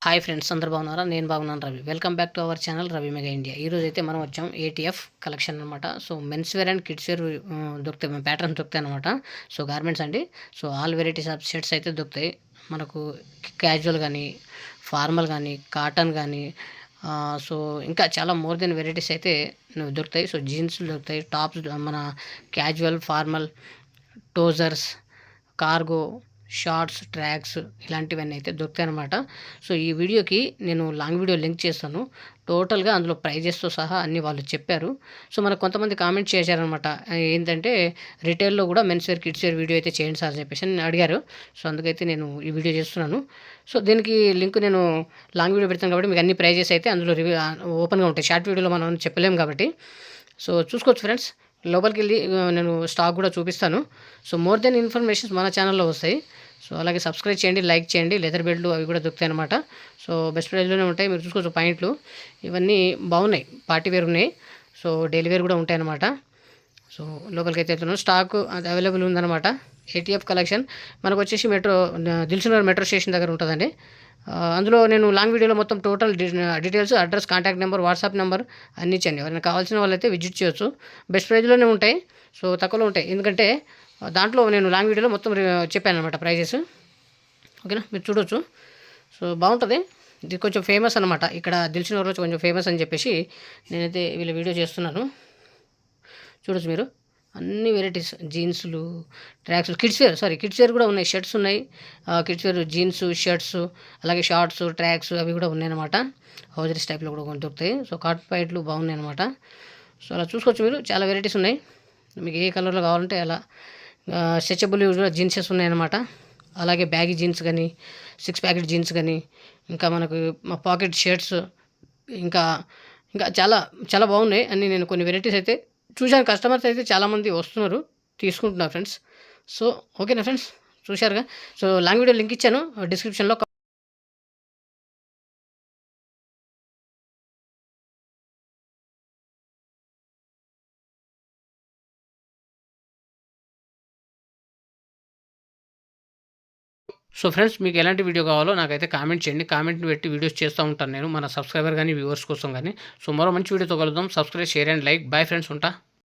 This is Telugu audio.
హాయ్ ఫ్రెండ్స్, అందరూ బాగున్నారా? నేను బాగున్నాను. Ravi. Welcome back to our channel Ravi mega India. ఈరోజు అయితే మనం వచ్చాం ఏటీఎఫ్ కలెక్షన్ అనమాట. So men's wear and kids wear దొరుకుతాయి, ప్యాటర్న్స్ దొరుకుతాయి అనమాట. సో గార్మెంట్స్ అండి. So all varieties of shirts అయితే దొరుకుతాయి మనకు. క్యాజువల్ కానీ, ఫార్మల్ కానీ, కాటన్ కానీ, సో ఇంకా చాలా మోర్ దెన్ వెరైటీస్ అయితే దొరుకుతాయి. సో జీన్స్లు దొరుకుతాయి, టాప్స్, మన casual, formal, trousers, cargo, shorts, tracks ఇలాంటివన్నీ అయితే దొరుకుతాయి అనమాట. సో ఈ వీడియోకి నేను లాంగ్ వీడియో లింక్ చేస్తాను. టోటల్గా అందులో ప్రైజెస్తో సహా అన్నీ వాళ్ళు చెప్పారు. సో మనకు కొంతమంది కామెంట్ చేశారనమాట, ఏంటంటే రిటైల్లో కూడా men's wear kids wear video అయితే చేయండి సార్ అని చెప్పేసి అడిగారు. సో అందుకైతే నేను ఈ వీడియో చేస్తున్నాను. సో దీనికి లింక్ నేను లాంగ్ వీడియో పెడతాను కాబట్టి మీకు అన్ని ప్రైజెస్ అయితే అందులో ఓపెన్గా ఉంటాయి. షార్ట్ వీడియోలో మనం చెప్పలేము కాబట్టి. సో చూసుకోవచ్చు ఫ్రెండ్స్. లోపలికి వెళ్ళి నేను స్టాక్ కూడా చూపిస్తాను. సో మోర్ దెన్ ఇన్ఫర్మేషన్స్ మన ఛానల్లో వస్తాయి. సో అలాగే సబ్స్క్రైబ్ చేయండి, లైక్ చేయండి. లెదర్ బెల్ట్లు అవి కూడా దొరుకుతాయి అనమాట. సో బెస్ట్ ప్రైస్లోనే ఉంటాయి, మీరు చూసుకోవచ్చు. పాయింట్లు ఇవన్నీ బాగున్నాయి, పార్టీ వేర్ ఉన్నాయి. సో డైలీ వేర్ కూడా ఉంటాయి అనమాట. సో లోపలికి అయితే వెళ్తున్నాను. స్టాక్ అది అవైలబుల్ ఉందన్నమాట. ఏటీఎఫ్ కలెక్షన్ మనకు వచ్చేసి దిల్సుఖ్నగర్ మెట్రో స్టేషన్ దగ్గర ఉంటుందండి. అందులో నేను లాంగ్ వీడియోలో మొత్తం total details, address, contact number, WhatsApp number అన్నీ ఇచ్చాను. ఎవరైనా కావాల్సిన వాళ్ళైతే విజిట్ చేయొచ్చు. బెస్ట్ ప్రైజ్లోనే ఉంటాయి. సో తక్కువలో ఉంటాయి, ఎందుకంటే దాంట్లో నేను లాంగ్ వీడియోలో మొత్తం చెప్పాను అనమాట ప్రైజెస్. ఓకేనా, మీరు చూడవచ్చు. సో బాగుంటుంది. ఇది కొంచెం ఫేమస్ అనమాట ఇక్కడ, దిల్సుఖ్నగర్లో కొంచెం ఫేమస్ అని చెప్పేసి నేనైతే వీళ్ళ వీడియో చేస్తున్నాను. చూడొచ్చు మీరు. అన్ని వెరైటీస్, జీన్స్లు, ట్రాక్స్, కిడ్స్ వేర్ కూడా ఉన్నాయి. షర్ట్స్ ఉన్నాయి, కిడ్స్ వేర్ జీన్స్, షర్ట్స్, అలాగే షార్ట్స్, ట్రాక్స్ అవి కూడా ఉన్నాయన్నమాట. హౌజరీస్ టైప్లో కూడా కొన్ని దొరుకుతాయి. సో కాటన్ ప్యాంట్లు బాగున్నాయి అనమాట. సో అలా చూసుకోవచ్చు మీరు. చాలా వెరైటీస్ ఉన్నాయి, మీకు ఏ కలర్లో కావాలంటే అలా. స్ట్రెచబుల్ జీన్సెస్ ఉన్నాయన్నమాట. అలాగే బ్యాగీ జీన్స్ కానీ, 6 ప్యాకెట్ జీన్స్ కానీ, ఇంకా మనకు పాకెట్ షర్ట్స్, ఇంకా ఇంకా చాలా చాలా బాగున్నాయి అన్నీ. నేను కొన్ని వెరైటీస్ అయితే చూశాను. కస్టమర్స్ అయితే చాలామంది వస్తున్నారు, తీసుకుంటున్నారు ఫ్రెండ్స్. సో ఓకేనా ఫ్రెండ్స్, చూశారుగా. సో లాంగ్ వీడియో లింక్ ఇచ్చాను డిస్క్రిప్షన్లో. సో ఫ్రెండ్స్, మీకు ఎలాంటి వీడియో కావాలో నాకైతే కామెంట్ చేయండి. కామెంట్ పెట్టి వీడియోస్ చేస్తూ ఉంటాను నేను, మన సబ్స్క్రైబర్ కానీ వ్యూవర్స్ కోసం కానీ. సో మరో మంచి వీడియోతో కలుద్దాం. Subscribe, share and like. Bye friends, ఉంటా.